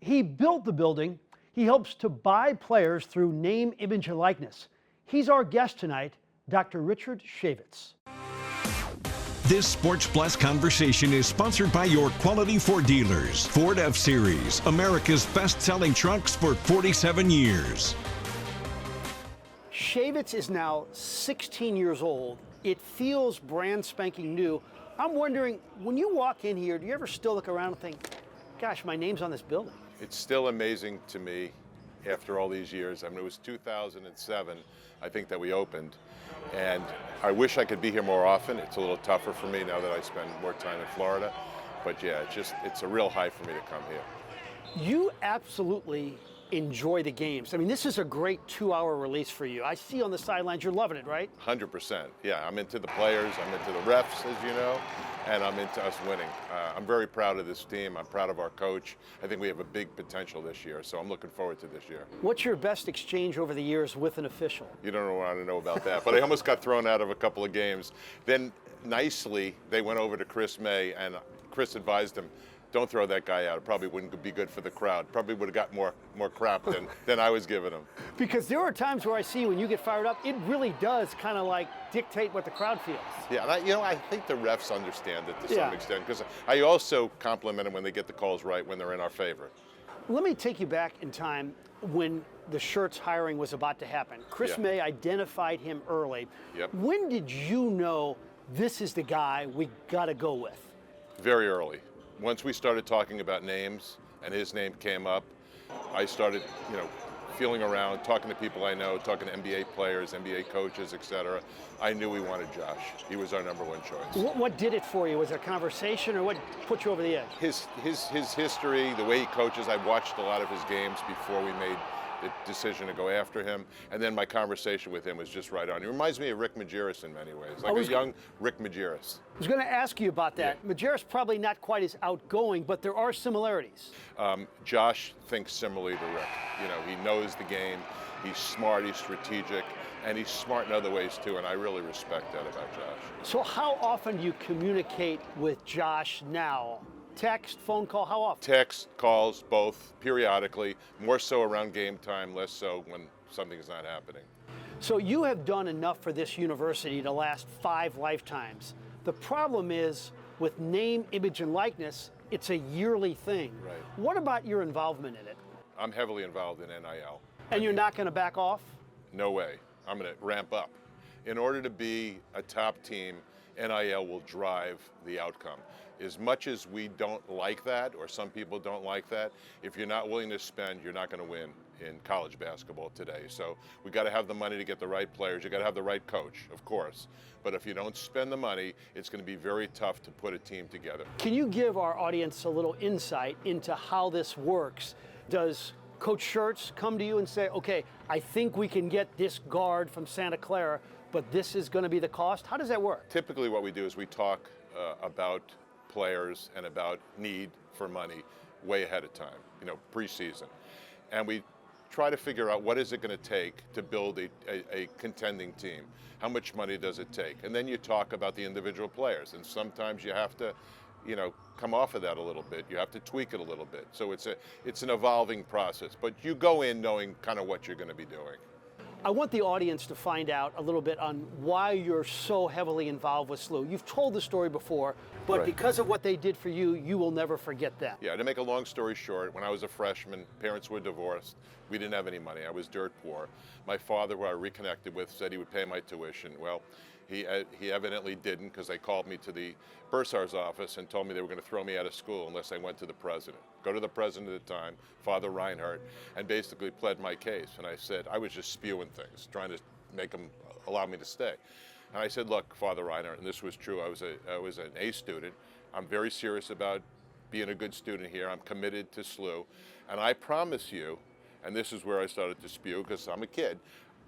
He built the building. He helps to buy players through name, image, and likeness. He's our guest tonight, Dr. Richard Chaifetz. This Sports Plus conversation is sponsored by your Quality Ford dealers. Ford F-Series, America's best-selling trucks for 47 years. Chaifetz is now 16 years old. It feels brand spanking new. I'm wondering, when you walk in here, do you ever still look around and think, gosh, my name's on this building? It's still amazing to me after all these years. I mean, it was 2007, I think, that we opened. And I wish I could be here more often. It's a little tougher for me now that I spend more time in Florida. But yeah, it's a real high for me to come here. You absolutely enjoy the games. I mean, this is a great 2-hour release for you. I see on the sidelines, you're loving it, right? 100%. Yeah, I'm into the players, I'm into the refs, as you know, and I'm into us winning. I'm very proud of this team. I'm proud of our coach. I think we have a big potential this year, so I'm looking forward to this year. What's your best exchange over the years with an official? You don't want to know about that, but I almost got thrown out of a couple of games. Then, nicely, they went over to Chris May, and Chris advised him, don't throw that guy out. It probably wouldn't be good for the crowd. Probably would have got more crap than I was giving him. Because there are times where I see when you get fired up, it really does kind of like dictate what the crowd feels. Yeah, and I think the refs understand it to some extent, because I also compliment them when they get the calls right, when they're in our favor. Let me take you back in time when the Schertz hiring was about to happen. Chris May identified him early. Yep. When did you know this is the guy we got to go with? Very early. Once we started talking about names and his name came up, I started, feeling around, talking to people I know, talking to NBA players, NBA coaches, etc. I knew we wanted Josh. He was our number one choice. What did it for you? Was it a conversation, or what put you over the edge? His history, the way he coaches. I watched a lot of his games before we made the decision to go after him, and then my conversation with him was just right on. He reminds me of Rick Majerus in many ways, like a young Rick Majerus. I was going to ask you about that. Yeah. Majerus probably not quite as outgoing, but there are similarities. Josh thinks similarly to Rick. He knows the game, he's smart, he's strategic, and he's smart in other ways too, and I really respect that about Josh. So how often do you communicate with Josh now? Text, phone call, how often? Text, calls, both, periodically, more so around game time, less so when something's not happening. So you have done enough for this university to last 5 lifetimes. The problem is, with name, image, and likeness, it's a yearly thing. Right. What about your involvement in it? I'm heavily involved in NIL. And you're not going to back off? No way. I'm going to ramp up. In order to be a top team, NIL will drive the outcome. As much as we don't like that, or some people don't like that, if you're not willing to spend, you're not going to win in college basketball today. So we got to have the money to get the right players. You got to have the right coach, of course. But if you don't spend the money, it's going to be very tough to put a team together. Can you give our audience a little insight into how this works? Does Coach Schertz come to you and say, okay, I think we can get this guard from Santa Clara, but this is going to be the cost? How does that work? Typically what we do is we talk about players and about need for money way ahead of time, preseason. And we try to figure out what is it going to take to build a contending team. How much money does it take? And then you talk about the individual players. And sometimes you have to, come off of that a little bit. You have to tweak it a little bit. So it's an evolving process. But you go in knowing kind of what you're going to be doing. I want the audience to find out a little bit on why you're so heavily involved with SLU. You've told the story before, but right. Because of what they did for you, you will never forget that. Yeah, to make a long story short, when I was a freshman, parents were divorced. We didn't have any money. I was dirt poor. My father, who I reconnected with, said he would pay my tuition. Well, he evidently didn't, because they called me to the bursar's office and told me they were going to throw me out of school unless I went to the president. Go to the president at the time, Father Reinhardt, and basically pled my case. And I said, I was just spewing things, trying to make them allow me to stay. And I said, look, Father Reinhardt, and this was true, I was an A student. I'm very serious about being a good student here. I'm committed to SLU. And I promise you, and this is where I started to spew because I'm a kid,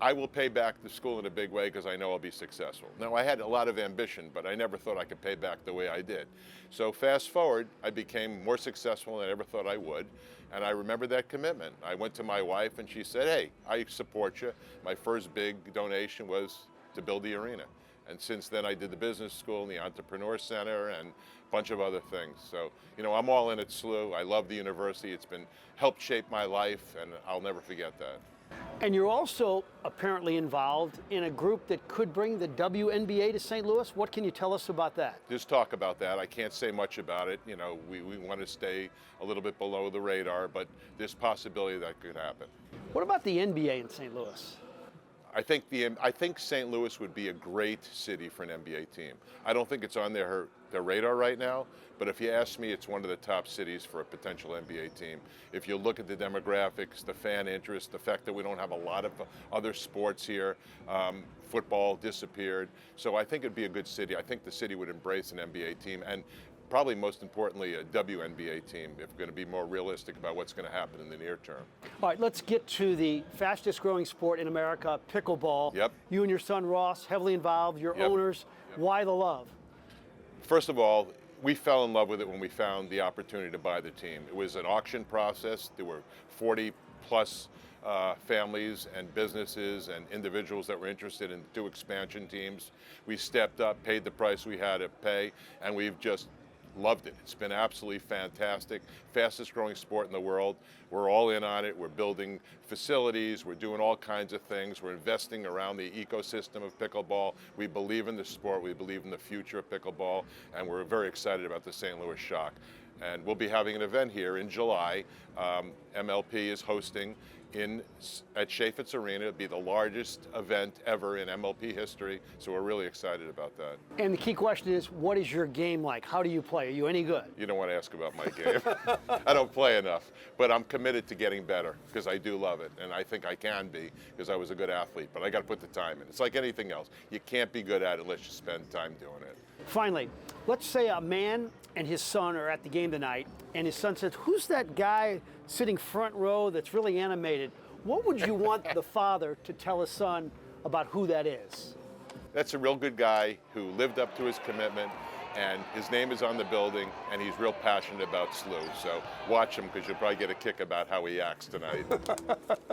I will pay back the school in a big way because I know I'll be successful. Now, I had a lot of ambition, but I never thought I could pay back the way I did. So fast forward, I became more successful than I ever thought I would, and I remember that commitment. I went to my wife, and she said, hey, I support you. My first big donation was to build the arena. And since then, I did the business school and the entrepreneur center and a bunch of other things. So, you know, I'm all in at SLU. I love the university. It's been helped shape my life, and I'll never forget that. And you're also apparently involved in a group that could bring the WNBA to St. Louis. What can you tell us about that? Just talk about that. I can't say much about it. You know, we want to stay a little bit below the radar, but there's possibility that could happen. What about the NBA in St. Louis? I think St. Louis would be a great city for an NBA team. I don't think it's on their radar right now, but if you ask me, it's one of the top cities for a potential NBA team. If you look at the demographics, the fan interest, the fact that we don't have a lot of other sports here, football disappeared. So I think it'd be a good city. I think the city would embrace an NBA team, and probably most importantly, a WNBA team, if we're going to be more realistic about what's going to happen in the near term. All right, let's get to the fastest growing sport in America, pickleball. Yep. You and your son Ross, heavily involved, your Yep. owners. Yep. Why the love? First of all, we fell in love with it when we found the opportunity to buy the team. It was an auction process. There were 40 plus families and businesses and individuals that were interested in 2 expansion teams. We stepped up, paid the price we had to pay, and we've just loved it. It's been absolutely fantastic. Fastest growing sport in the world. We're all in on it. We're building facilities. We're doing all kinds of things. We're investing around the ecosystem of pickleball. We believe in the sport. We believe in the future of pickleball. And we're very excited about the St. Louis Shock. And we'll be having an event here in July. MLP is hosting at Chaifetz Arena. It'll be the largest event ever in MLP history, so we're really excited about that. And the key question is, what is your game like? How do you play? Are you any good? You don't want to ask about my game. I don't play enough, but I'm committed to getting better because I do love it, and I think I can be because I was a good athlete, but I got to put the time in. It's like anything else. You can't be good at it unless you spend time doing it. Finally, let's say a man and his son are at the game tonight, and his son says, who's that guy sitting front row that's really animated? What would you want the father to tell his son about who that is? That's a real good guy who lived up to his commitment, and his name is on the building, and he's real passionate about SLU. So watch him because you'll probably get a kick about how he acts tonight.